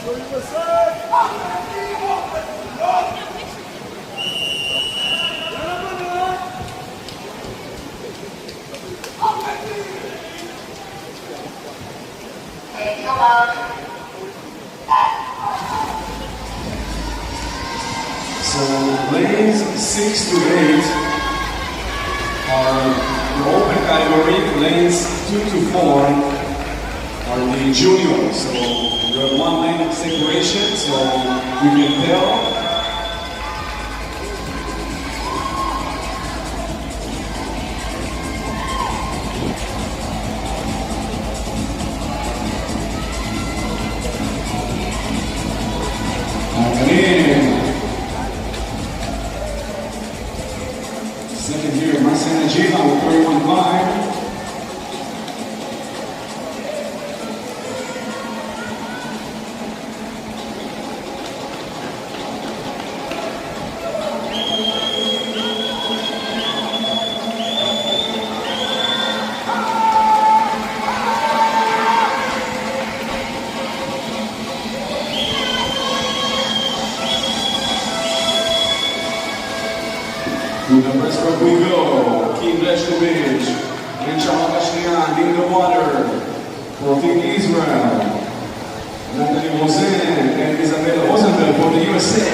So lanes 6 to 8 are the open category, lanes 2 to 4 are the junior. So we have 1 lane of separation, so you can tell. Second here, Marcena Gila with 31.5. To the breaststroke we go. Kim Leshkovich, Richard Kashnian in the water. For Team Israel, Natalie Rosen and Isabella Rosenberg for the USA.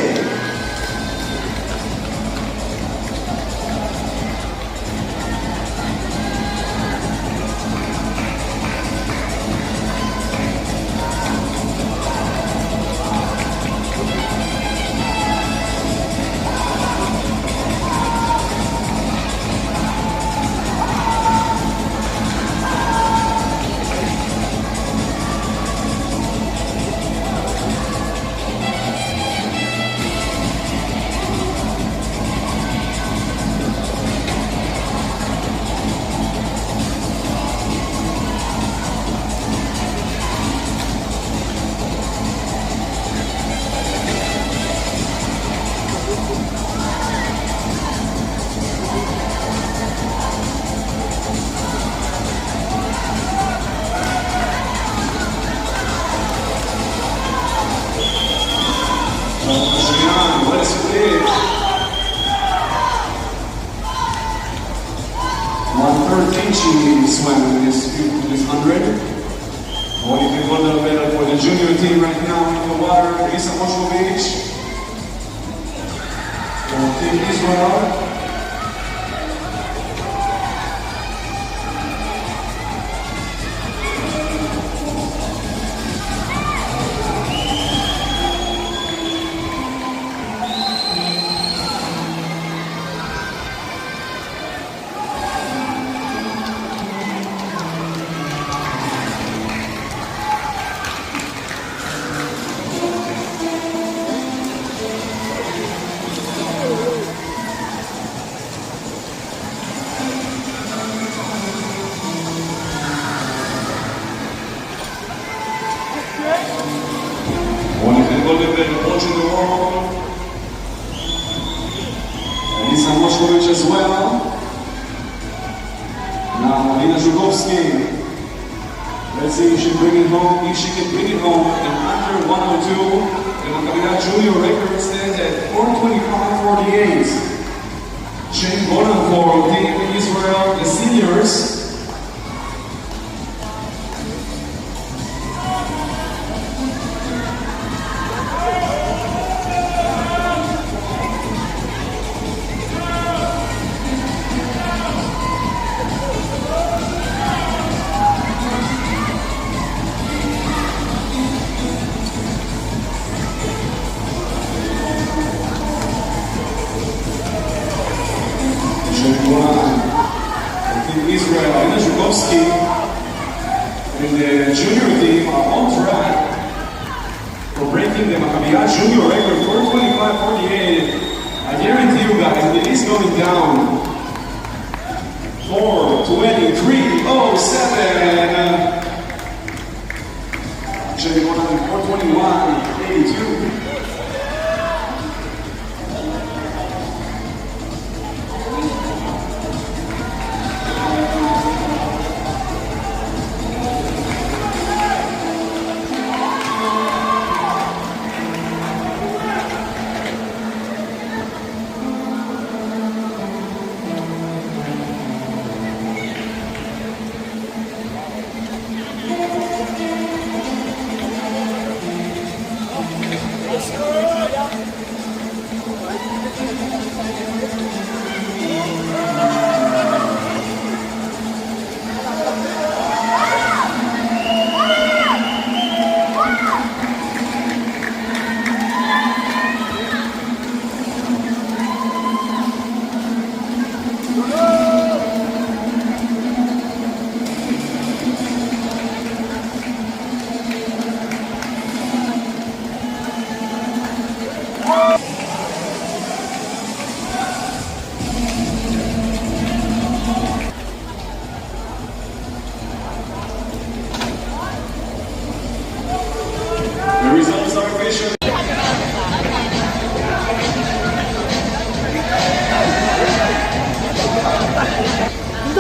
Let's win. 113 she swam in this 100. Holding the gold medal for the junior team right now in the water. Lisa Moshkovich for Team Israel. One of the golden medal watching the world. Lisa Moshkovich as well. Now Alina Zhukovsky. Let's see if she can bring it home. And under 102, the Maccabi junior record stands at 4:25.48. Shane Bonan for Team Israel, the seniors. Israel, Alina Zhukovsky and the junior team are on track for breaking the Maccabi junior record 4:25.48. I guarantee you guys, it is going down. 4:23.07. Should be going on 4:21.82.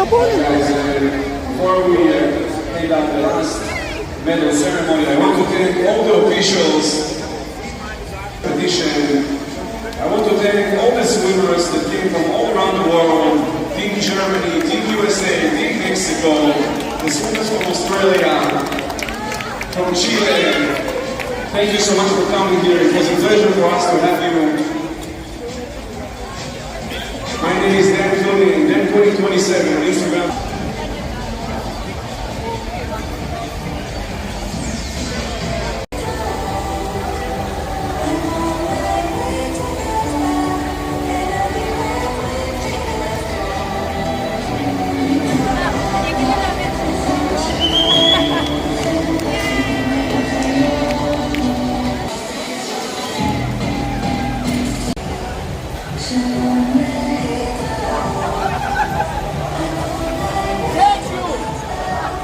Guys, before we hand out the last medal ceremony, I want to thank all the officials. I want to thank all the swimmers that came from all around the world, Team Germany, Team USA, Team Mexico, the swimmers from Australia, from Chile. Thank you so much for coming here. It was a pleasure for us to have you. My name is Dan Clooney, Dan2027 on Instagram.